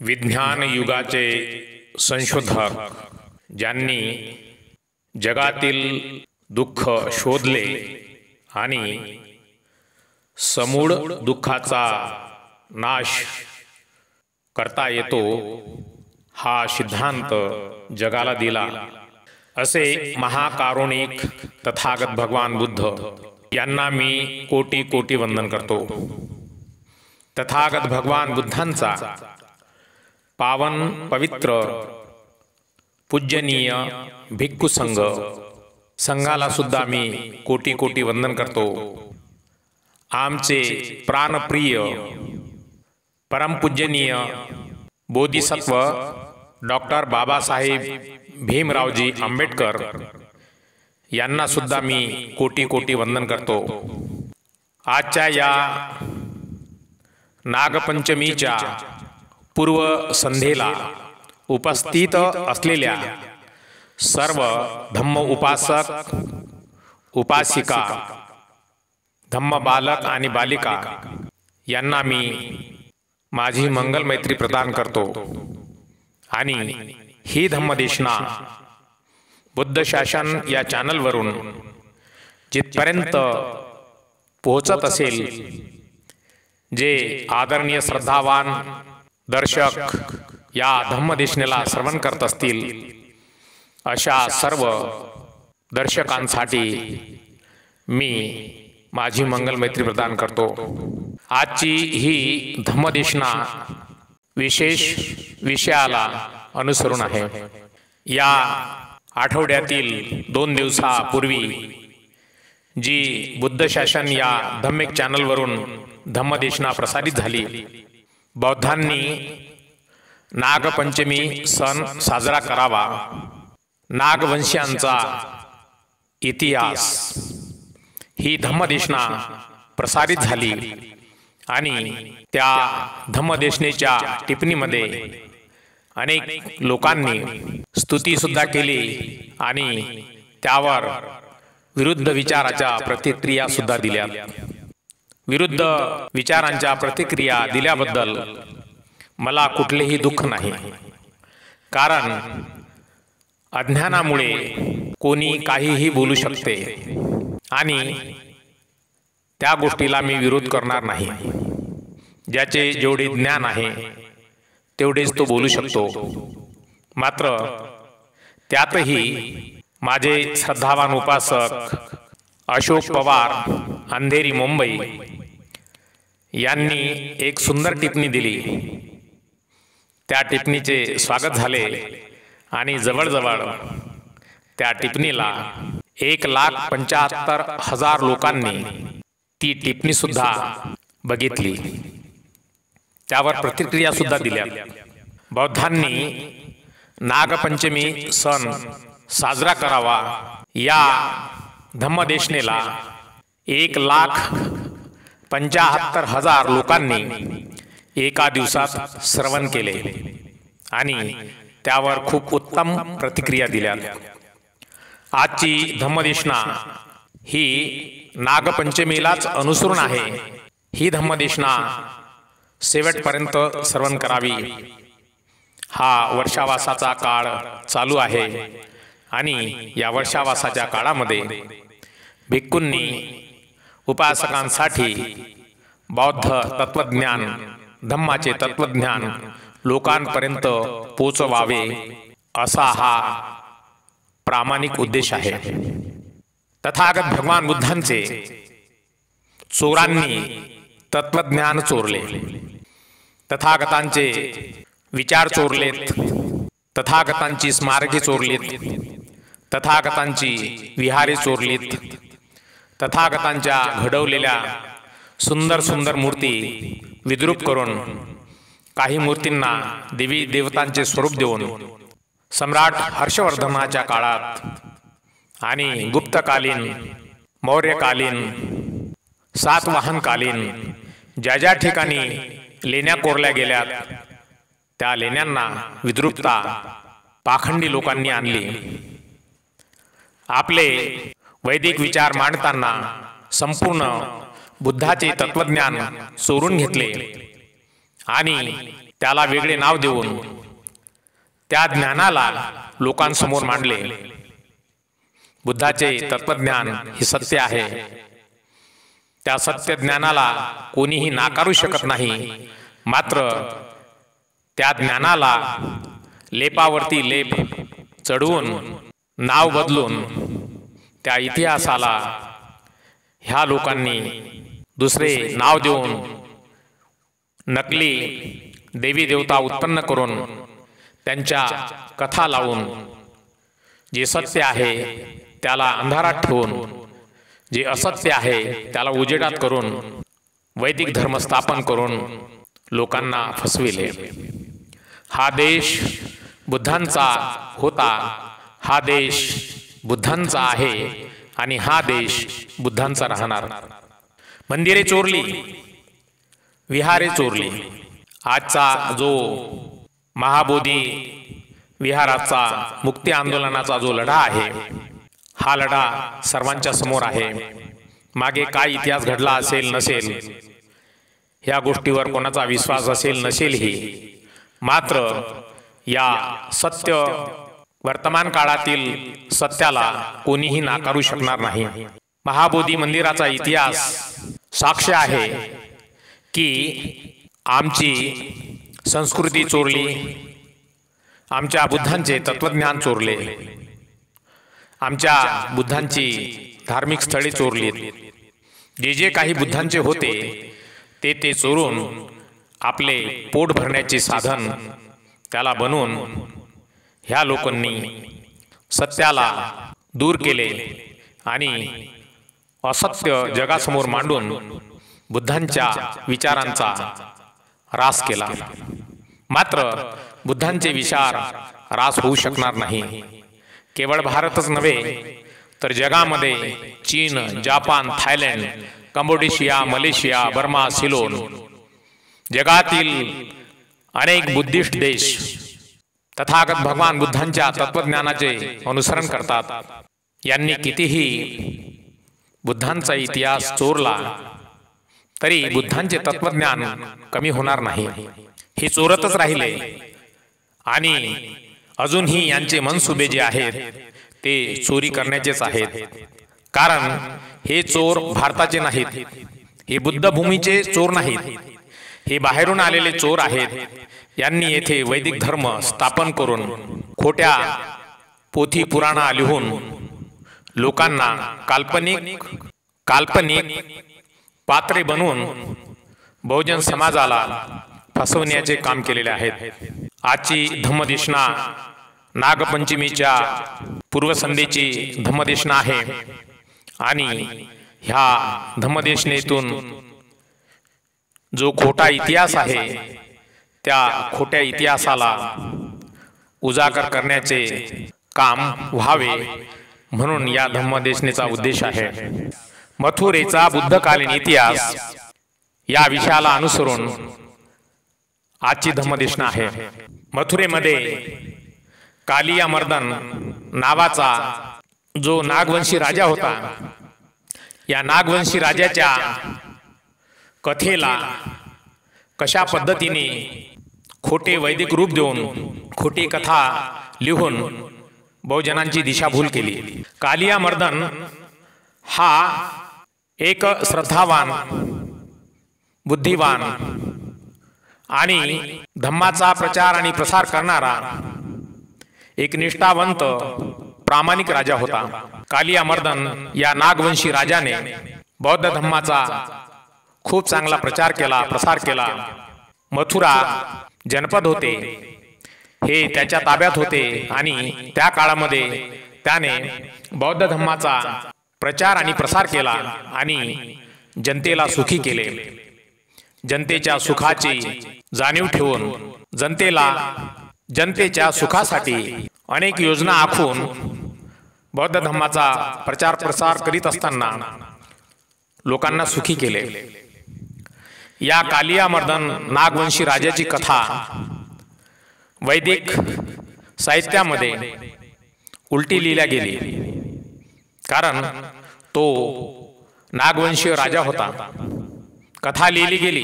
विज्ञान युगाचे संशोधक ज्यांनी जगातील दुःख शोधले आणि समूळ दुःखाचा नाश करता येतो हा सिद्धांत जगाला दिला असे महाकारुणिक तथागत भगवान बुद्ध यांना मी कोटी कोटी वंदन करतो। तथागत भगवान बुद्धांचा पावन पवित्र पूजनीय भिक्खू संघाला सुद्धा मी कोटी कोटी वंदन करतो। आमचे प्राणप्रिय परमपूजनीय बोधिसत्व डॉक्टर बाबासाहेब भीमरावजी आंबेडकर यांना सुद्धा मी कोटी कोटी वंदन करतो। आजच्या या नागपंचमीच्या पूर्व संध्येला उपस्थित असलेल्या सर्व धम्म उपासक उपासिका धम्म बालक आणि बालिका यांना मी माझी मंगल मैत्री प्रदान करतो आणि ही धम्मदेशना बुद्ध शासन या चॅनलवरून जिथपर्यंत पोहोचत असेल, जे आदरणीय श्रद्धावान दर्शक या धम्मदेशनेला श्रवण करत असतील अशा सर्व दर्शकांसाठी मी माझी मंगल मैत्री प्रदान करतो। आजची ही धम्मदेशना विशेष विषयाला अनुसरून आहे। या आठवड्यातील 2 दिवसापूर्वी जी बुद्ध शासन या धम्मिक चॅनलवरून धम्मदेशना प्रसारित झाली, बौद्धांनी नागपंचमी सण साजरा करावा, नागवंशीयांचा इतिहास, ही धम्मदेशना प्रसारित झाली आणि त्या धम्मदेशनेच्या टिप्पणीमध्ये अनेक लोकांनी स्तुती सुद्धा केली आणि त्यावर विरुद्ध विचाराच्या प्रतिक्रिया सुद्धा दिल्या। विरुद्ध विचारांच्या प्रतिक्रिया दिल्याबद्दल मला कुठलेही दुःख नाही, कारण अज्ञानामुळे कोणी काहीही बोलू शकते आणि त्या गोष्टीला मी विरोध करणार नाही। ज्याचे जेवढे ज्ञान आहे तेवढेच तो बोलू शकतो। मात्र त्यातही माझे श्रद्धावान उपासक अशोक पवार अंधेरी मुंबई यांनी एक सुंदर टिप्पणी दिली। त्या टिप्पणीचे स्वागत झाले आणि जवळजवळ त्या टिप्पणीला 1,75,000 लोकांनी ती टिप्पणी सुद्धा बघितली, त्यावर प्रतिक्रिया सुद्धा दिल्या। बौद्धांनी नागपंचमी सण साजरा करावा या धम्मदेशनेला 1,75,000 लोकांनी एका दिवसात श्रवण केले आणि त्यावर खूप उत्तम प्रतिक्रिया दिल्या। आजची धम्मदेशना ही नागपंचमीलाच अनुसरून आहे। ही धम्मदेशना शेवटपर्यंत श्रवण करावी। हा वर्षावासाचा काळ चालू आहे आणि या वर्षावासाच्या काळामध्ये भिक्खूंनी उपासकांसाठी बौद्ध तत्वज्ञान, धम्माचे तत्वज्ञान लोकांपर्यंत पोचवावे असा हा प्रामाणिक उद्देश आहे। तथागत भगवान बुद्धांचे चोरांनी तत्वज्ञान चोरले, तथागतांचे विचार चोरलेत, तथागतांची स्मारके चोरलीत, तथागतांची विहारे चोरलीत, तथागतांच्या घडवलेल्या सुंदर सुंदर मूर्ती विद्रूप करून काही मूर्तींना देवी देवतांचे स्वरूप देऊन सम्राट हर्षवर्धनाच्या काळात आणि गुप्तकालीन, मौर्यकालीन, सातवाहनकालीन ज्या ज्या ठिकाणी लेण्या कोरल्या गेल्यात त्या लेण्यांना विद्रूपता पाखंडी लोकांनी आणली। आपले वैदिक विचार मांडताना संपूर्ण बुद्धाचे तत्वज्ञान चोरून घेतले आणि त्याला वेगळे नाव देऊन त्या ज्ञानाला लोकांसमोर मांडले। बुद्धाचे तत्वज्ञान हे सत्य आहे। त्या सत्य ज्ञानाला कोणीही नाकारू शकत नाही। मात्र त्या ज्ञानाला लेपावरती लेप चढवून नाव बदलून त्या इतिहासाला ह्या लोकांनी दुसरे नाव देऊन नकली देवी देवता उत्पन्न करून त्यांच्या कथा लावून जे सत्य आहे त्याला अंधारात ठेवून जे असत्य आहे त्याला उजेडात करून वैदिक धर्म स्थापन करून लोकांना फसविले। हा देश बुद्धांचा होता, हा देश बुद्धांचा आहे आणि हा देश बुद्धांचा राहणार। मंदिरे चोरली, विहारे चोरली। आजचा जो महाबोधी विहाराचा मुक्ती आंदोलनाचा जो लढा आहे हा लढा सर्वांच्या समोर आहे। मागे काय इतिहास घडला असेल नसेल ह्या गोष्टीवर कोणाचा विश्वास असेल नसेलही, मात्र या सत्य वर्तमान काळातील सत्याला कोणीही नाकारू शकणार नाही। महाबोधी मंदिराचा इतिहास साक्ष आहे की आमची संस्कृती चोरली, आमच्या बुद्धांचे तत्वज्ञान चोरले, आमच्या बुद्धांची धार्मिक स्थळे चोरलीत। जे जे काही बुद्धांचे होते ते ते चोरून आपले पोट भरण्याचे साधन त्याला बनवून ह्या लोकांनी सत्याला दूर केले आणि असत्य जगासमोर मांडून बुद्धांच्या विचारांचा ऱ्हास केला। मात्र बुद्धांचे विचार ऱ्हास होऊ शकणार नाही। केवळ भारतच नव्हे तर जगामध्ये China, Japan, Thailand, Cambodia, Malaysia, Burma, Ceylon जगातील अनेक बुद्धिस्ट देश तथागत भगवान बुद्धांच्या तत्वज्ञानाचे अनुसरण करतात। यांनी कितीही बुद्धांचा इतिहास चोरला तरी बुद्धांचे तत्वज्ञान कमी होणार नाही। हे चोरतच राहिले आणि अजूनही यांचे मनसुबे जे आहेत ते चोरी करण्याचेच आहेत। कारण हे चोर भारताचे नाहीत, हे बुद्धभूमीचे चोर नाहीत, हे बाहेरून आलेले चोर आहेत। यांनी येथे वैदिक धर्म स्थापन करून खोट्या पोथी पुराणा लिहून लोकांना काल्पनिक पात्रे बनवून बहुजन समाजाला फसवण्याचे काम केलेले आहेत। आजची धम्मदेशना नागपंचमीच्या पूर्वसंध्येची धम्मदेशना आहे आणि ह्या धम्मदेशनेतून जो खोटा इतिहास आहे त्या खोट्या इतिहासाला उजागर करण्याचे काम व्हावे म्हणून या धम्मदेशनेचा उद्देश आहे। मथुरेचा बुद्धकालीन इतिहास या विषयाला अनुसरून आजची धम्मदेशना आहे। मथुरेमध्ये कालियामर्दन नावाचा जो नागवंशी राजा होता, या नागवंशी राजाच्या कथेला कशा पद्धतीने खोटे वैदिक रूप देऊन खोटी कथा लिहून बहुजनांची दिशाभूल केली। कालियामर्दन हा एक श्रद्धावान, बुद्धिवान आणि धम्माचा प्रचार आणि प्रसार करणारा एक निष्ठावंत प्रामाणिक राजा होता। कालियामर्दन या नागवंशी राजाने बौद्ध धम्माचा खूप चांगला प्रचार केला, प्रसार केला। मथुरा जनपद होते हे त्याच्या ताब्यात होते आणि त्या काळामध्ये त्याने बौद्ध धम्माचा प्रचार आणि प्रसार केला आणि जनतेला सुखी केले। जनतेच्या सुखाची जाणीव ठेवून जनतेच्या सुखासाठी अनेक योजना आखून बौद्ध धम्माचा प्रचार प्रसार करीत असताना लोकांना सुखी केले। या कालियामर्दन नागवंशी राजाची कथा वैदिक साहित्यामध्ये उलटी लिहिल्या गेली, कारण तो नागवंशीय राजा होता। कथा लिहिली गेली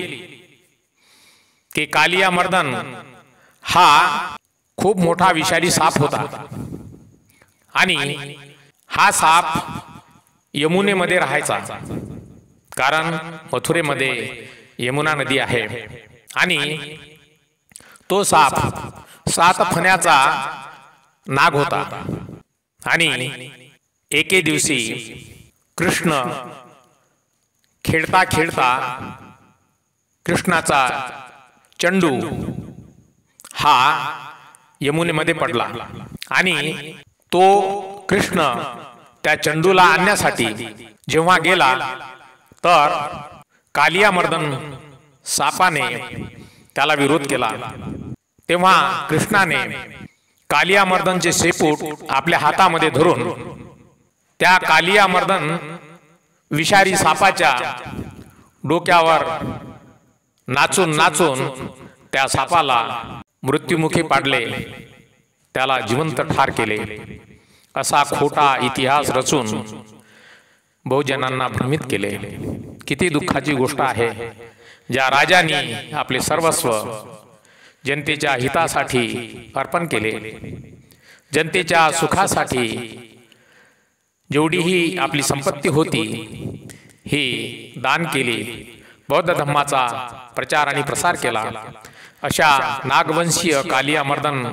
की कालियामर्दन हा खूप मोठा विषारी साप होता आणि हा साप यमुनेमध्ये राहायचा, कारण मथुरेमध्ये यमुना नदी आहे आणि तो साप 7 फण्याचा नाग होता आणि एके दिवशी कृष्ण खेळता खेळता कृष्णाचा चंडू हा यमुनेमध्ये पडला आणि तो कृष्ण त्या चंडूला आणण्यासाठी जेव्हा गेला तर कालियामर्दन सापाने त्याला विरोध केला। तेव्हा कृष्णाने कालियामर्दनचे शेपूट आपल्या हातामध्ये धरून त्या कालियामर्दन विषारी सापाच्या डोक्यावर नाचून नाचून त्या सापाला मृत्युमुखी पाडले, त्याला जिवंत ठार केले। असा खोटा इतिहास रचून बहुजनांना भ्रमित केले। किती दुःखाची गोष्ट आहे, ज्या राजांनी आपले सर्वस्व जनतेच्या हितासाठी अर्पण केले, जनतेच्या सुखासाठी जेवढीही आपली संपत्ती होती ही दान केली, बौद्ध धर्माचा प्रचार आणि प्रसार केला, अशा नागवंशीय कालियामर्दन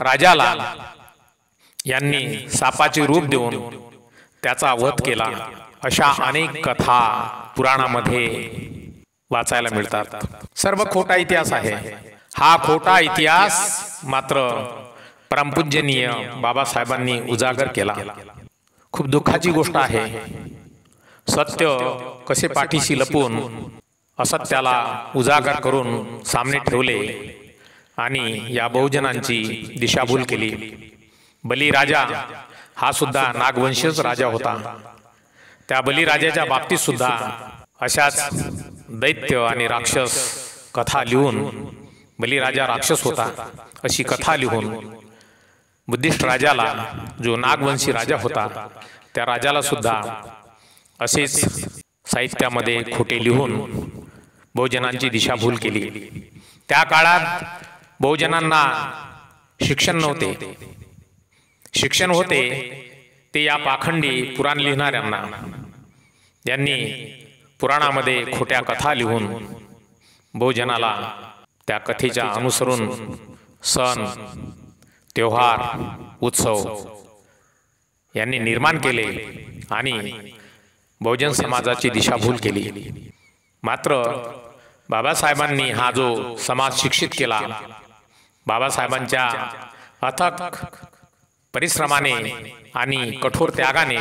राजाला यांनी सापाचे रूप देऊन त्याचा वध केला। अशा अनेक कथा पुराणामध्ये वाचायला मिळतात। सर्व खोटा इतिहास आहे। हा खोटा इतिहास मात्र परमपूजनीय बाबासाहेबांनी उजागर केला। खूप दुःखाची गोष्ट आहे। सत्य कसे पाठीशी लपून असत्याला उजागर करून सामने ठेवले आणि या बहुजनांची दिशाभूल केली। बलिराजा हा सुद्धा नागवंशीय राजा होता। त्या बलिराजाच्या बाबतीत सुद्धा अशाच दैत्य आणि राक्षस कथा लिहून, बलिराजा राक्षस होता अशी कथा लिहून बुद्धिस्ट राजाला, जो नागवंशी राजा होता त्या राजाला सुद्धा असेच साहित्यामध्ये खोटे लिहून बहुजनांची दिशाभूल केली। त्या काळात बहुजनांना शिक्षण नव्हते, शिक्षण होते ते या पाखंडी पुराण लिहिणाऱ्यांना। यांनी पुराणामध्ये खोट्या कथा लिहून बहुजनाला त्या कथेच्या अनुसरून सण, त्योहार, उत्सव यांनी निर्माण केले आणि बहुजन समाजाची दिशाभूल केली। मात्र बाबासाहेबांनी हा जो समाज शिक्षित केला, बाबासाहेबांच्या अथक परिश्रमाने आणि कठोर त्यागाने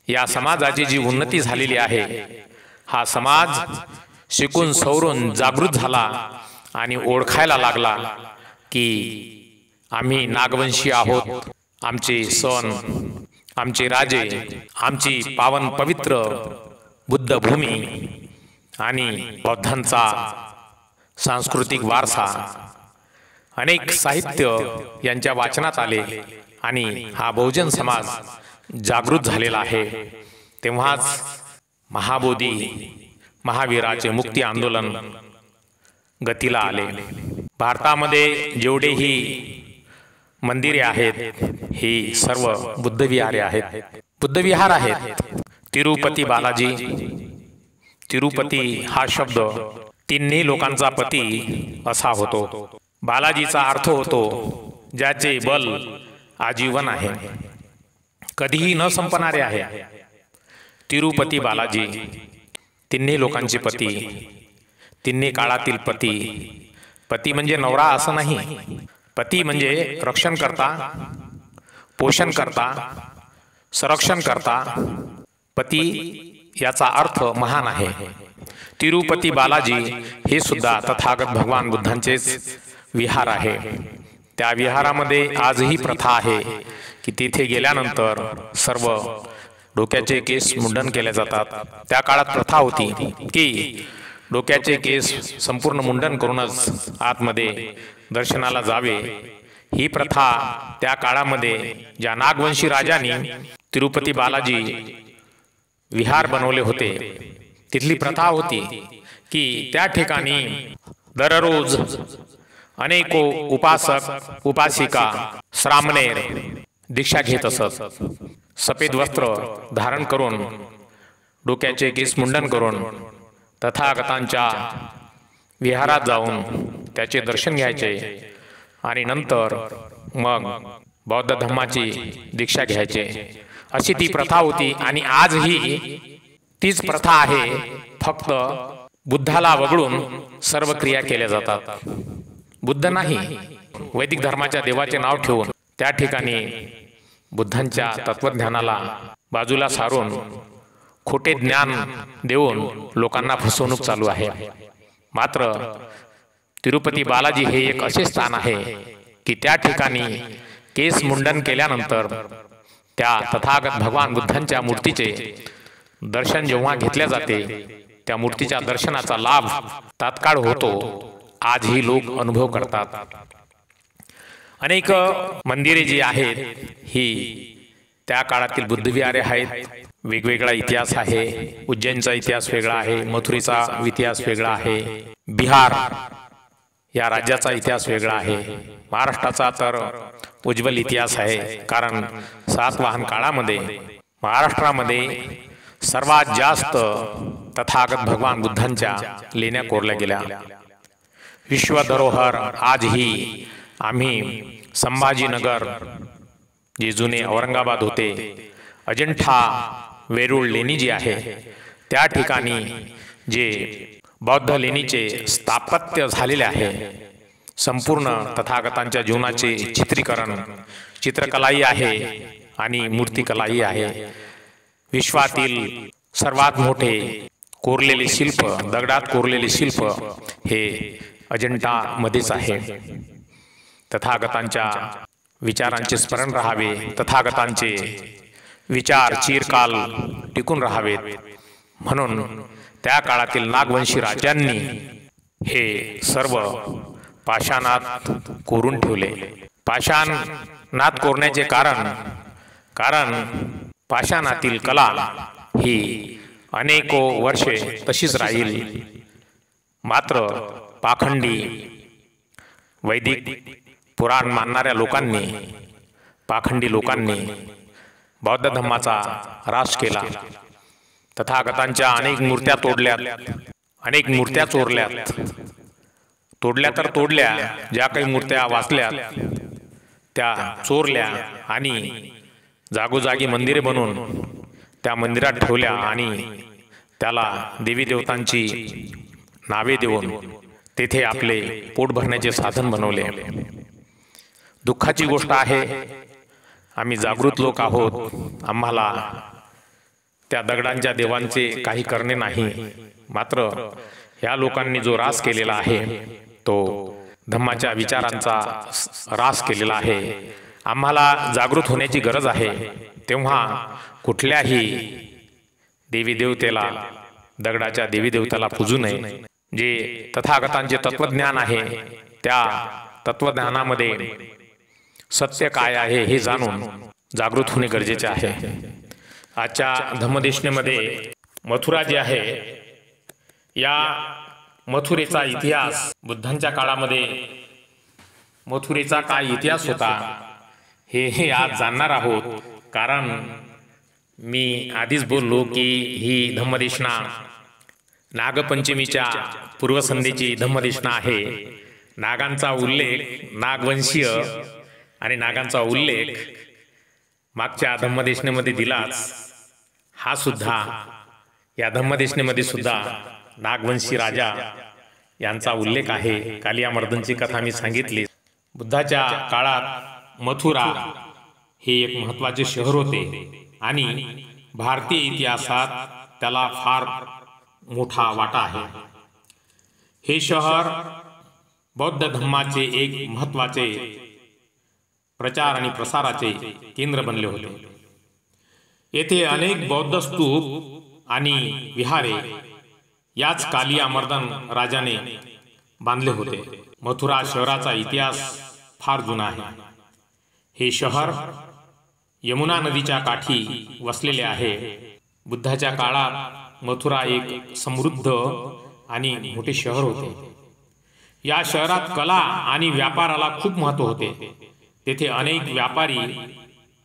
या समाजाची जी उन्नती झालेली आहे, हा समाज शिकून सवरून जागृत झाला आणि ओळखायला लागला की आम्ही नागवंशी आहोत। आमचे सण, आमचे राजे, आमची पावन पवित्र बुद्धभूमी आणि बौद्धांचा सांस्कृतिक वारसा, अनेक साहित्य यांच्या वाचनात आले आणि हा बहुजन समाज जागृत झालेला आहे। तेव्हाच महाबोधी महावीराचे मुक्ती आंदोलन गतीला आले। भारतामध्ये जेवढेही मंदिरे आहेत ही सर्व बुद्धविहारे आहेत, बुद्धविहार आहेत। तिरुपती बालाजी, तिरुपती हा शब्द तिन्ही लोकांचा पती असा होतो। बालाजीचा अर्थ होतो ज्याचे बल आजीवन आहे, कधीही न संपणारे आहे। तिरुपती बालाजी तिन्ही लोकांचे पती, तिन्ही काळातील पती। पती म्हणजे नवरा असं नाही, पती म्हणजे रक्षण करता, पोषण करता, संरक्षण करता। पती याचा अर्थ महान आहे। तिरुपती बालाजी हे सुद्धा तथागत भगवान बुद्धांचेच विहार आहे। त्या विहारामध्ये आजही प्रथा आहे की तिथे गेल्यानंतर सर्व डोक्याचे केस मुंडन केले जातात। त्या काळात प्रथा होती की डोक्याचे केस संपूर्ण मुंडन करूनच आतमध्ये दर्शनाला जावे। ही प्रथा त्या काळामध्ये ज्या नागवंशी राजांनी तिरुपती बालाजी विहार बनवले होते तिथली प्रथा होती की त्या ठिकाणी दररोज अनेको उपासक उपासिका श्रामणेर दीक्षा घेत असत। सफेद वस्त्र धारण करून डोक्याचे केस मुंडन करून तथागतांच्या विहारात जाऊन त्याचे दर्शन घ्यायचे आणि नंतर मग बौद्ध धम्माची दीक्षा घ्यायचे। अशी ती प्रथा होती आणि आजही तीच प्रथा आहे, फक्त बुद्धाला वगळून सर्व क्रिया केल्या जातात। बुद्ध नाही, वैदिक धर्माच्या देवाचे नाव ठेवून त्या ठिकाणी बुद्धांच्या तत्वज्ञानाला बाजूला सारून खोटे ज्ञान देऊन लोकांना फसवणूक चालू आहे। मात्र तिरुपती बालाजी हे एक असे स्थान आहे की त्या ठिकाणी केस मुंडन केल्यानंतर त्या तथागत भगवान बुद्धांच्या मूर्तीचे दर्शन जेव्हा घेतले जाते, त्या मूर्तीच्या दर्शनाचा लाभ तात्काळ होतो। आजही लोक अनुभव करतात। अनेक मंदिरे जी आहेत ही त्या काळातील बुद्धविहारे आहेत। वेगवेगळा इतिहास आहे। उज्जैनचा इतिहास वेगळा आहे, मथुरेचा इतिहास वेगळा आहे, बिहार या राज्याचा इतिहास वेगळा आहे, महाराष्ट्राचा तर उज्ज्वल इतिहास आहे। कारण सातवाहन काळामध्ये महाराष्ट्रामध्ये सर्वात जास्त तथागत भगवान बुद्धांच्या लेण्या कोरल्या गेल्या। विश्व धरोहर आजही आम्ही संभाजीनगर जे जुने औरंगाबाद होते, अजिंठा वेरूळ लेणी जी आहे त्या ठिकाणी जे बौद्ध लेणीचे स्थापत्य झालेले आहे, संपूर्ण तथागतांच्या जीवनाचे चित्रीकरण चित्रकलाही आहे आणि मूर्तिकलाही आहे। विश्वातील सर्वात मोठे कोरलेले शिल्प, दगडात कोरलेले शिल्प हे अजिंठामध्येच आहे। तथागतांच्या विचारांचे स्मरण राहावे, तथागतांचे विचार चिरकाल टिकून राहावेत म्हणून त्या काळातील नागवंशी राजांनी हे सर्व पाषाणात कोरून ठेवले। पाषाणात कोरण्याचे कारण पाषाणातील कला ही अनेको वर्षे तशीच राहील। मात्र पाखंडी वैदिक पुराण मानणाऱ्या लोकांनी, पाखंडी लोकांनी बौद्ध धम्माचा ह्रास केला। तथागतांच्या अनेक मूर्त्या तोडल्यात, अनेक मूर्त्या चोरल्यात, तोडल्या तर तोडल्या, ज्या काही मूर्त्या वाचल्यात त्या चोरल्या आणि जागोजागी मंदिरे बनवून त्या मंदिरात ठेवल्या आणि त्याला देवी देवतांची नावे देऊन तेथे आपले पोट भरण्याचे साधन बनवले। दुःखाची गोष्ट आहे, आम्ही जागृत लोक आहोत, आम्हाला त्या दगडांच्या देवांचे काही करणे नाही। मात्र ह्या लोकांनी जो ह्रास केलेला आहे तो धम्माच्या विचारांचा ह्रास केलेला आहे। आम्हाला जागृत होण्याची गरज आहे। तेव्हा कुठल्याही देवी देवतेला, दगडाच्या देवी देवताला पूजू नये। जे तथागतांचे तत्वज्ञान आहे त्या तत्वज्ञानामध्ये सत्य काय आहे हे जाणून जागृत होणे गरजेचे आहे। आजच्या धम्मदेशनेमध्ये मथुरा जी आहे, या मथुरेचा इतिहास, बुद्धांच्या काळामध्ये मथुरेचा काय इतिहास होता हे आज जाणणार आहोत। कारण मी आधीच बोललो की ही धम्मदेशना नागपंचमीच्या पूर्वसंध्येची धम्मदेशना आहे। नागांचा उल्लेख, नागवंशीय आणि नागांचा उल्लेख मागच्या धम्मदेशनेमध्ये दिलाच। हा सुद्धा या धम्मदेशनेमध्ये सुद्धा नागवंशी राजा यांचा उल्लेख आहे। कालियामर्दनची कथा मी सांगितली। बुद्धाच्या काळात मथुरा हे एक महत्त्वाचे शहर होते आणि भारतीय इतिहासात त्याला फार मोठा वाटा आहे। हे शहर बौद्ध धम्माचे एक महत्त्वाचे प्रचार आणि प्रसाराचे केंद्र बनले होते। येथे अनेक बौद्ध स्तूप आणि विहारे याच कालियामर्दन राजाने बांधले होते। मथुरा शहराचा इतिहास फार जुना आहे। हे शहर यमुना नदीच्या काठी वसलेले आहे। बुद्धाच्या काळात मथुरा एक समृद्ध आणि मोठे शहर होते। या शहरात कला आणि व्यापाराला खूप महत्त्व होते. तेथे अनेक व्यापारी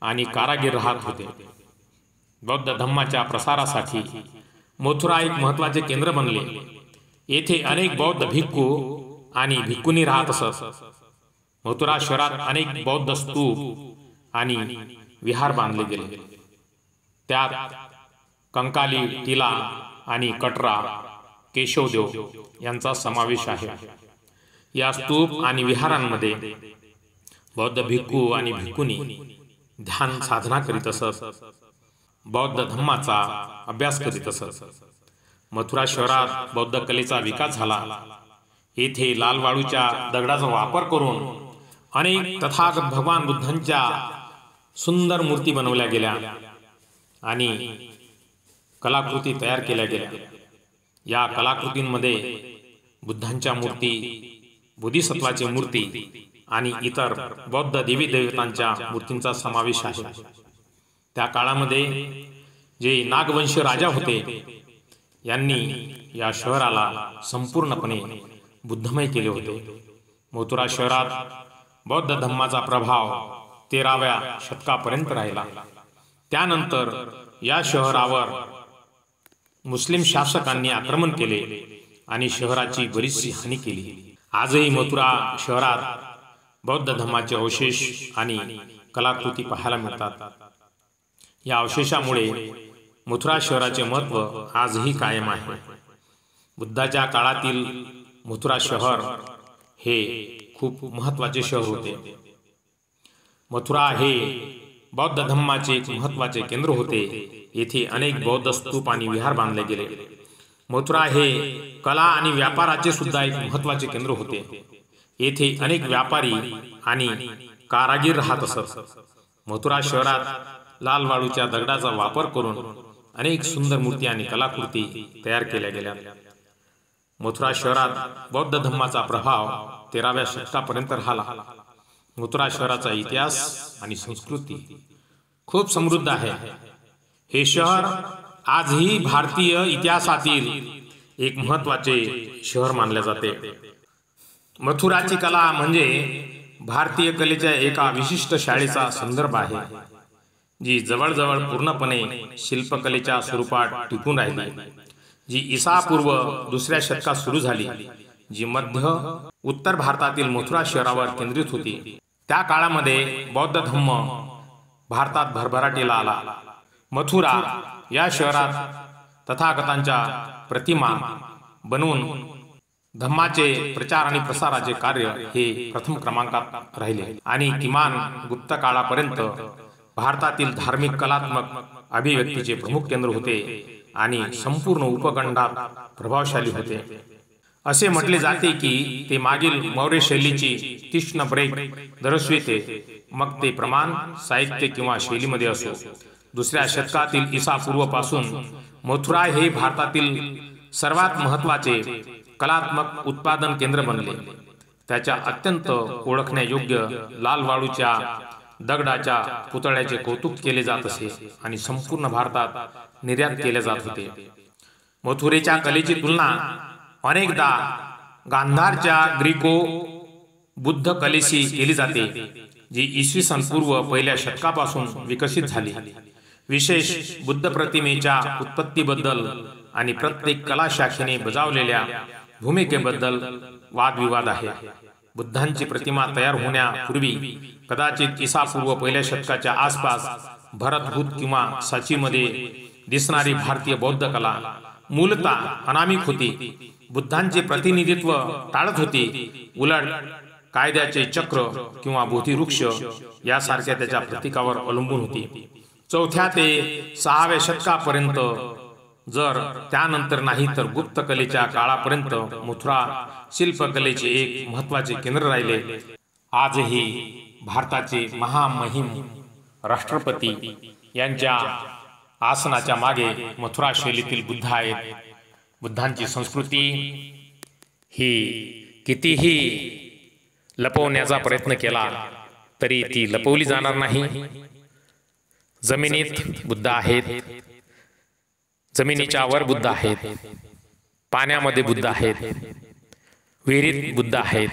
आणि कारागीर राहत होते. बौद्ध धम्माच्या प्रसारासाठी मथुरा एक महत्त्वाचे केंद्र बनले. येथे अनेक बौद्ध भिक्खू आणि भिक्खुनी राहत असत. मथुरा शहरात अनेक बौद्ध स्तूप आणि विहार बांधले गेले. त्यात कंकाली, टिला आणि कटरा, केशवदेव यांचा समावेश आहे. या स्तूप आणि विहारांमध्ये बौद्ध भिक्खू आणि भिक्खुनी ध्यान साधना करीत असत. बौद्ध धम्माचा अभ्यास करीत असत. मथुरा शहरात बौद्ध कलेचा विकास झाला. येथे लाल वाळूच्या दगडाचा वापर करून अनेक तथागत भगवान बुद्धांच्या सुंदर मूर्ती बनवल्या गेल्या आणि कलाकृती तयार केल्या गेल्या. या कलाकृतींमध्ये बुद्धांच्या मूर्ती, बोधिसत्वाची मूर्ती आणि इतर बौद्ध देवी देवतांच्या मूर्तींचा समावेश आहे. त्या काळामध्ये जे नागवंशी राजा होते यांनी या शहराला संपूर्णपणे बुद्धमय केले होते. मथुरा शहरात बौद्ध धम्माचा प्रभाव 13व्या शतकापर्यंत राहिला. त्यानंतर या शहरावर मुस्लिम शासकांनी आक्रमण केले आणि शहराची बरीचशी हानी केली. आजही मथुरा शहरात बौद्ध धम्माचे अवशेष आणि कलाकृती पाहायला मिळतात. या अवशेषामुळे मथुरा शहराचे महत्त्व आजही कायम आहे. बुद्धाच्या काळातील मथुरा शहर हे खूप महत्त्वाचे शहर होते. मथुरा हे बौद्ध धम्माचे एक महत्त्वाचे केंद्र होते. येथे अनेक बौद्ध स्तूप आणि विहार बांधले गेले. मथुरा हे कला आणि व्यापाराचे सुद्धा एक महत्त्वाचे केंद्र होते. येथे अनेक व्यापारी आणि कारागीर राहत असत. मथुरा शहरात लाल वाळूच्या दगडाचा वापर करून अनेक सुंदर मूर्ती आणि कलाकृती तयार केल्या गेल्या. मथुरा शहरात बौद्ध धम्माचा प्रभाव 13व्या शतकापर्यंत राहिला. मथुरा शहराचा इतिहास आणि संस्कृती खूप समृद्ध आहे. हे शहर आजही भारतीय इतिहासातील एक महत्त्वाचे शहर मानले जाते. मथुराची कला म्हणजे भारतीय कलेच्या एका विशिष्ट शाळेचा संदर्भ आहे, जी जवळजवळ पूर्णपणे शिल्पकलेच्या स्वरूपात टिकून राहिली, जी ईसापूर्व 2ऱ्या शतकात सुरू झाली, जी मध्य उत्तर भारतातील मथुरा शहरावर केंद्रित होती. त्या काळामध्ये बौद्ध धम्म भारतात भरभराटीला आला. मथुरा या शहरात तथागतांच्या प्रतिमा बनवून धम्माचे प्रचार आणि प्रसाराचे कार्य हे प्रथम क्रमांकात राहिले आणि किमान गुप्त काळापर्यंत भारतातील धार्मिक कलात्मक अभिव्यक्तीचे प्रमुख केंद्र होते आणि संपूर्ण उपखंडात प्रभावशाली होते. असे म्हटले जाते की ते मागील मौर्य शैलीची तीक्ष्ण ब्रेक दर्शविते, मग ते प्रमाण, साहित्य किंवा शैलीमध्ये असो. 2ऱ्या शतकातील ईसापूर्वपासून मथुरा हे भारतातील सर्वात महत्त्वाचे कलात्मक उत्पादन केंद्र बनले. त्याच्या अत्यंत ओळखण्यायोग्य लाल वाळूच्या दगडाच्या पुतळ्याचे कौतुक केले जात असे आणि संपूर्ण भारतात निर्यात केले जात होते. मथुरेच्या कलेची तुलना अनेकदा गांधारच्या ग्रीको बुद्ध कलेशी केली जाते, जी इसवी सन पूर्व 1ल्या शतकापासून विकसित झाली. विशेष बुद्ध प्रतिमेच्या उत्पत्तीबद्दल आणि प्रत्येक कला शाखेने बजावलेल्या भूमिकेबद्दल वादविवाद आहे. बुद्धांची प्रतिमा तयार होण्यापूर्वी कदाचित ईसापूर्व 1ल्या शतकाच्या आसपास भरतहूत किंवा साचीमध्ये दिसणारी भारतीय बौद्ध कला मूलतः अनामिक होती. बुद्धांचे प्रतिनिधित्व टाळत होती. उलट कायद्याचे चक्र किंवा बोधिवृक्ष यासारख्या त्याच्या प्रतीकावर अवलंबून होती. 4थ्या ते 6व्या शतकापर्यंत, जर त्यानंतर नाही तर गुप्त कलेच्या काळापर्यंत मथुरा शिल्पकलेचे एक महत्त्वाचे केंद्र राहिले. आजही भारताचे महामहिम राष्ट्रपती यांच्या आसनाच्या मागे मथुरा शैलीतील बुद्ध आहेत. बुद्धांची संस्कृती ही कितीही लपवण्याचा प्रयत्न केला तरी ती लपवली जाणार नाही. जमिनीत बुद्ध आहेत, जमिनीच्या वर बुद्ध आहेत, पाण्यामध्ये बुद्ध आहेत, विहिरीत बुद्ध आहेत.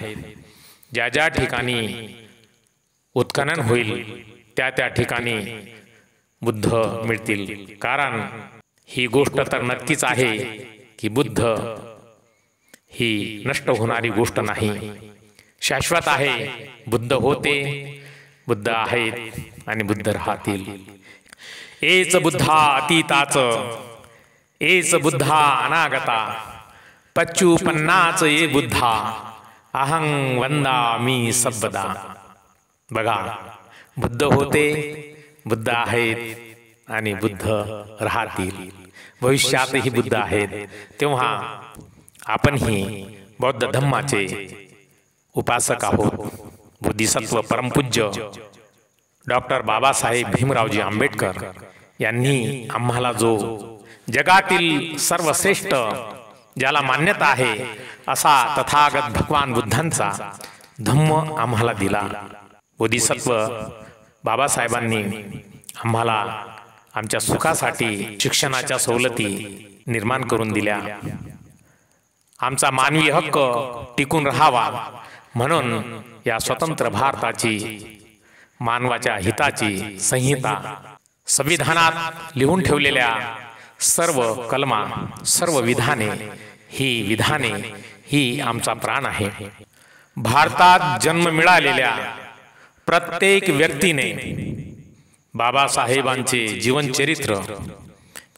ज्या ज्या ठिकाणी उत्खनन होईल त्या त्या ठिकाणी बुद्ध मिळतील. कारण ही गोष्ट तर नक्कीच आहे की बुद्ध ही नष्ट होणारी गोष्ट नाही, शाश्वत आहे. बुद्ध होते, बुद्ध आहेत आणि बुद्ध राहतील. एच बुद्धा अतीताच, एच बुद्धा अनागता, पच्चूपन्नाच ये बुद्धा, अहं वंदामि सबदा. बघा, बुद्ध होते, बुद्ध आहेत आणि बुद्ध राहतील. भविष्यातही बुद्ध आहेत. तेव्हा आपणही बौद्ध धम्माचे उपासक आहोत. बोधिसत्व परमपूज्य डॉक्टर बाबासाहेब भीमरावजी आंबेडकर यांनी आम्हाला जो जगातील सर्वश्रेष्ठ, ज्याला मान्यता आहे असा तथागत भगवान बुद्धांचा धम्म आम्हाला दिला. बोधिसत्व बाबासाहेबांनी आम्हाला आमच्या सुखासाठी शिक्षणाच्या सवलती निर्माण करून दिल्या. आमचा मानवी हक्क टिकून राहावा म्हणून या स्वतंत्र भारताची मानवाच्या हिताची संहिता, संविधानात लिहून ठेवलेल्या सर्व कलमा, सर्व विधाने, ही आमचा प्राण आहे. भारतात जन्म मिळालेल्या प्रत्येक व्यक्तीने बाबासाहेबांचे जीवनचरित्र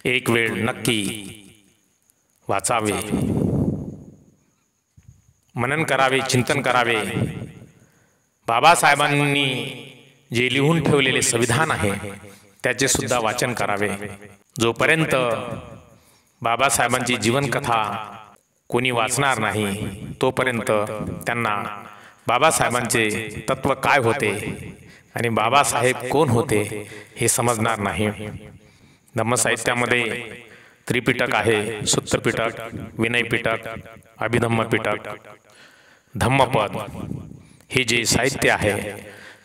एक वेळ नक्की वाचावे, मनन करावे, चिंतन करावे. बाबासाहेबांनी जे लिहून ठेवलेले संविधान आहे त्याचे सुद्धा वाचन करावे. जोपर्यंत बाबासाहेबांची जीवनकथा कोणी वाचणार नाही तोपर्यंत त्यांना बाबासाहेबांचे तत्व काय होते आणि बाबासाहेब कोण होते हे समजणार नाही. धम्मसाहित्यामध्ये त्रिपिटक आहे, सूत्रपिटक, विनयपिटक, अभिधम्मपिटक, धम्मपद, हे जे साहित्य आहे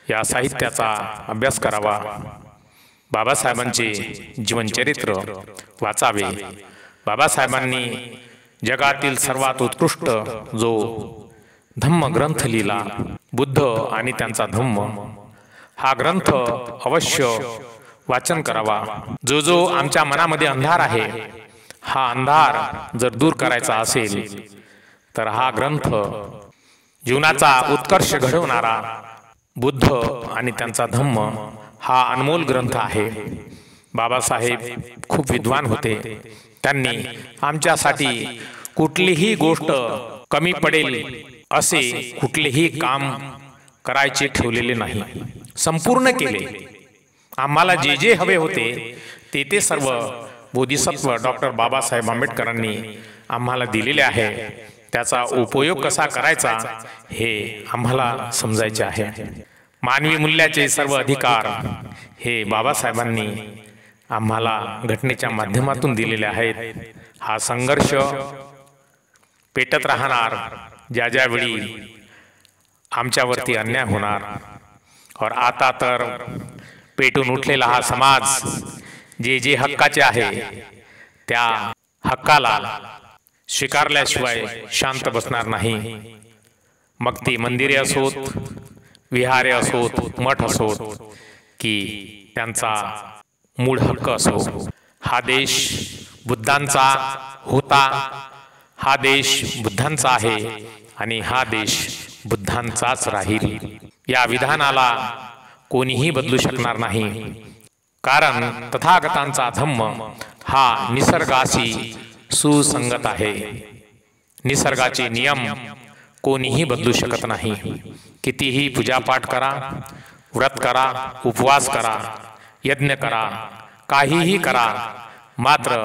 या साहित्याचा अभ्यास करावा. बाबासाहेबांचे जीवनचरित्र वाचावे. बाबासाहेबांनी जगातील सर्वात उत्कृष्ट जो धम्म ग्रंथ लिहिला, बुद्ध आणि त्यांचा धम्म, हा ग्रंथ अवश्य वाचन करावा. जो जो आमच्या मनामध्ये अंधार आहे, हा अंधार जर दूर करायचा असेल तर हा ग्रंथ जीवनाचा उत्कर्ष घडवणारा बुद्ध आणि त्यांचा धम्म हा अनमोल ग्रंथ आहे. बाबासाहेब खूप विद्वान होते. त्यांनी आमच्यासाठी कुठलीही गोष्ट कमी पडेल असे कुठलेही काम करायचे ठेवलेले नाही, संपूर्ण केले. आम्हाला जे जे हवे होते ते सर्व बोधिसत्व डॉक्टर बाबासाहेब आंबेडकरांनी आम्हाला दिलेले आहे. त्याचा उपयोग कसा करायचा हे आम्हाला समजायचे आहे. मानवी मूल्याचे सर्व अधिकार हे बाबासाहेबांनी आम्हाला घटनेच्या माध्यमातून दिलेले आहेत. हा संघर्ष पेटत राहणार. ज्या ज्या वेळी आमच्यावरती अन्याय होणार, और आता तर पेटून उठलेला हा समाज जे जे हक्काचे आहे त्या हक्काला स्वीकारल्याशिवाय शांत बसणार नाही. मग ती मंदिरे असोत, विहारे असोत, मठ असोत, की त्यांचा मूळ हक्क असो. हा देश बुद्धांचा होता, हा देश बुद्धांचा आहे आणि हा देश बुद्धांचाच राहील. या विधानाला कोणीही बदलू शकणार नाही. कारण तथागतांचा धम्म हा निसर्गाशी सुसंगत आहे. निसर्गाचे नियम कोणीही बदलू शकत नाही. कितीही पूजापाठ करा, व्रत करा, उपवास करा, यज्ञ करा, काहीही करा, मात्र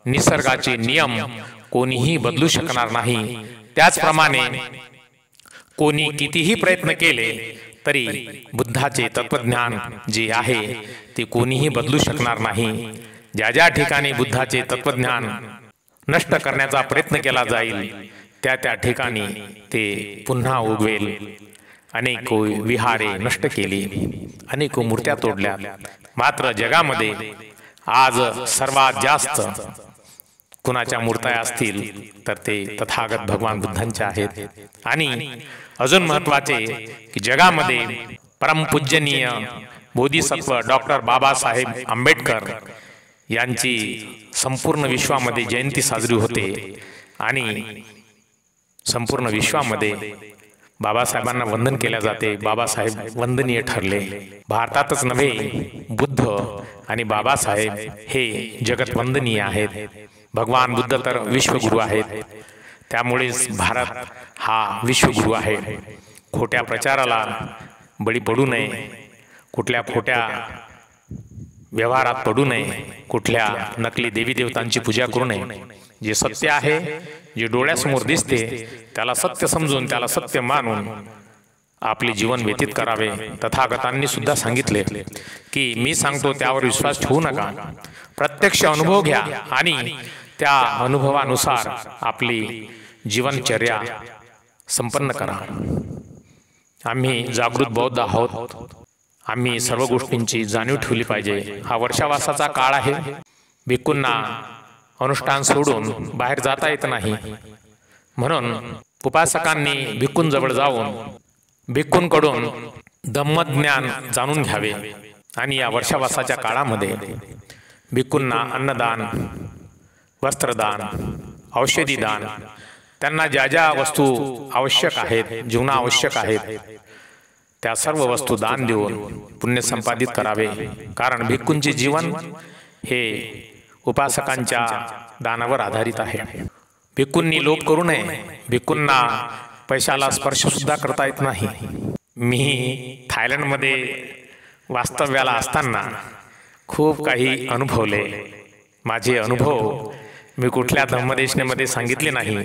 निसर्गाचे नियम कोणीही बदलू शकणार नाही. त्याचप्रमाणे कोणी कितीही प्रयत्न केले तरी बुद्धाचे तत्वज्ञान जे आहे ते कोणीही बदलू शकणार नाही. ज्या ज्या ठिकाणी बुद्धाचे तत्वज्ञान नष्ट करण्याचा प्रयत्न केला जाईल त्या त्या ठिकाणी ते पुन्हा उगवेल. अनेक विहारे नष्ट केली, अनेक मूर्त्या तोडल्या. मात्र जगामध्ये आज सर्वात जास्त कुणाच्या मूर्त्या असतील तर ते तथागत भगवान बुद्धांच्या आहेत। आणि अजून महत्त्वाचे की जगामध्ये परमपूजनीय बोधिसत्व डॉक्टर बाबासाहेब आंबेडकर यांची संपूर्ण विश्वामध्ये जयंती साजरी होते आणि संपूर्ण विश्वामध्ये बाबासाहेबांना वंदन केले जाते। बाबासाहेब वंदनीय ठरले। भारतातच नव्हे, बुद्ध आणि बाबासाहेब हे जगत वंदनीय आहेत। भगवान बुद्ध तर विश्वगुरु आहेत, त्यामुळेच भारत हा विश्वगुरु आहे। खोट्या प्रचाराला बळी पडू नये, कुठल्या खोट्या व्यवहारात पडू नये, कुठल्या नकली देवी देवतांची पूजा करू नये। जे सत्य आहे, जे डोळ्यासमोर दिसते त्याला सत्य समजून त्याला सत्य मानून आपले जीवन व्यतीत करावे। तथागतांनी सुद्धा सांगितले की मी सांगतो त्यावर विश्वास ठेवू नका, प्रत्यक्ष अनुभव घ्या आणि त्या अनुभवानुसार आपली जीवनचर्या संपन्न करा। आम्ही जागृत बौद्ध आहोत, आम्ही सर्व गोष्टींची जाणीव ठेवली पाहिजे। हा वर्षावासाचा काळ आहे, भिक्खूंना अनुष्ठान सोडून बाहेर जाता येत नाही, म्हणून उपासकांनी भिक्खूंजवळ जाऊन भिक्खूंकडून धम्मज्ञान जाणून घ्यावे। आणि या वर्षावासाच्या काळामध्ये भिक्खूंना अन्नदान, वस्त्रदान, औषधी दान, त्यांना ज्या ज्या वस्तू आवश्यक आहेत, जीवना आवश्यक आहेत, त्या सर्व वस्तू दान देऊन पुण्य संपादित करावे। कारण भिक्खूंचे जीवन हे उपासकांच्या दानावर आधारित आहे। भिक्खूंनी लोभ करू नये, भिक्खूंना पैशाला स्पर्श सुद्धा करता येत नाही। मी थायलंडमध्ये वास्तव्याला असताना खूप काही अनुभवले। माझे अनुभव मी कुठल्या धम्मदेशनेमध्ये सांगितले नाही,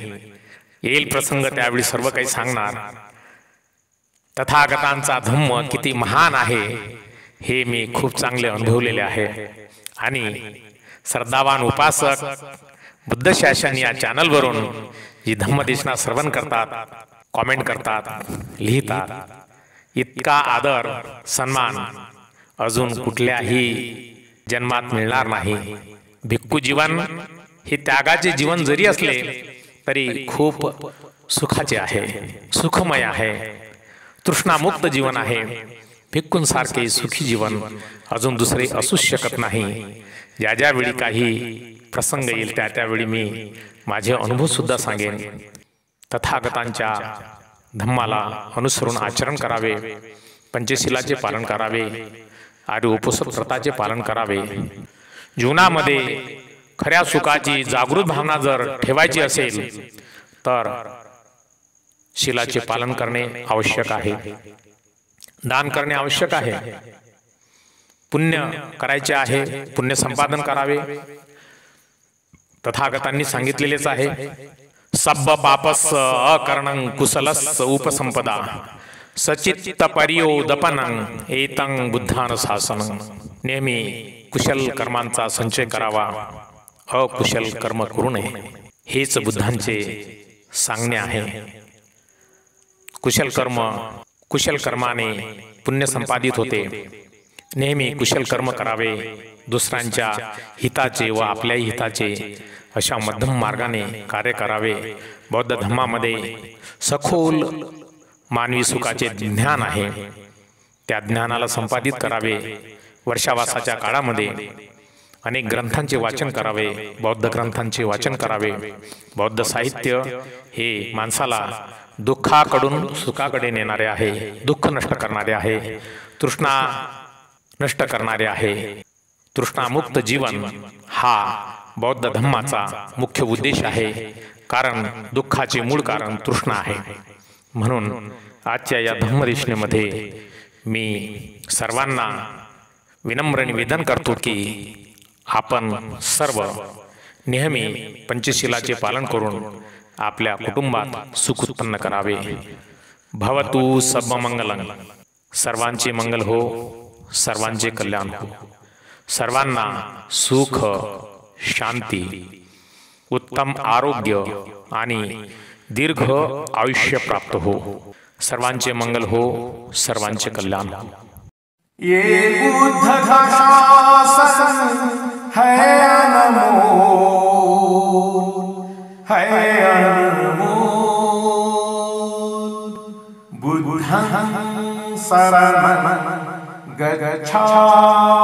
येईल प्रसंग त्यावेळी सर्व काही सांगणार। तथागतांचा धम्म किती महान आहे हे मी खूप चांगले अनुभवलेले आहे। आणि श्रद्धावान उपासक बुद्ध शासन या चॅनलवरून जी धम्मदेशना श्रवण करतात, कॉमेंट करतात, लिहितात, इतका आदर सन्मान अजून कुठल्याही जन्मात मिळणार नाही। भिक्खू जीवन हे त्यागाचे जीवन जरी असले तरी खूप सुखाचे आहे, सुखमय आहे, तृष्णामुक्त जीवन आहे। भिक्खूंसारखे सुखी जीवन अजून दुसरे असूच शकत नाही। ज्या ज्यावेळी काही प्रसंग येईल त्या त्यावेळी मी माझे अनुभव सुद्धा सांगेन। तथागतांच्या धम्माला अनुसरून आचरण करावे, पंचशीलाचे पालन करावे, आर्य उपोषण व्रताचे पालन करावे। जीवनामध्ये खऱ्या सुखाची जागृत भावना जर ठेवायची असेल तर शीलाचे पालन करणे आवश्यक आहे, दान करणे आवश्यक आहे, पुण्य करायचे आहे, पुण्य संपादन करावे। तथागतांनी सांगितलेलेच आहे, सब्ब पापस अकरणं कुशलस उपसंपदा सचित्त परियोदपनं एतं बुद्धानुशासनं। नेहमी कुशल कर्मांचा संचय करावा, अकुशल कर्म करू नये, हेच बुद्धांचे सांगणे आहे। कुशल कर्माने पुण्य संपादित होते। नेहमी कुशल कर्म करावे, दुसऱ्यांच्या हिताचे व आपल्याही हिताचे अशा मध्यम मार्गाने कार्य करावे। बौद्ध धर्मामध्ये सखोल मानवी सुखाचे ज्ञान आहे, त्या ज्ञानाला संपादित करावे। वर्षावासाच्या काळामध्ये अनेक ग्रंथांचे वाचन करावे, बौद्ध ग्रंथांचे वाचन करावे। बौद्ध साहित्य हे माणसाला दुःखाकडून सुखाकडे नेणारे आहे, दुःख नष्ट करणारे आहे, तृष्णा नष्ट करणारे आहे। तृष्णामुक्त जीवन हा बौद्ध धम्माचा मुख्य उद्देश आहे, कारण दुःखाचे मूळ कारण तृष्णा आहे। म्हणून आजच्या या धम्मदेशनेमध्ये मी सर्वांना विनम्र निवेदन करतो की आपण सर्व नेहमी पंचशीलाचे पालन करून आपल्या कुटुंबात सुख उत्पन्न करावे। भवतु सब मंगलं, सर्वांचे मंगल हो, सर्वांचे कल्याण हो, सर्वांना सुख, शांती, उत्तम आरोग्य आणि दीर्घ आयुष्य प्राप्त हो। सर्वांचे मंगल हो, सर्वांचे कल्याण हो। ये बुद्ध का शासन है अनमोल। है अनमोल बुद्धं शरणं गच्छामि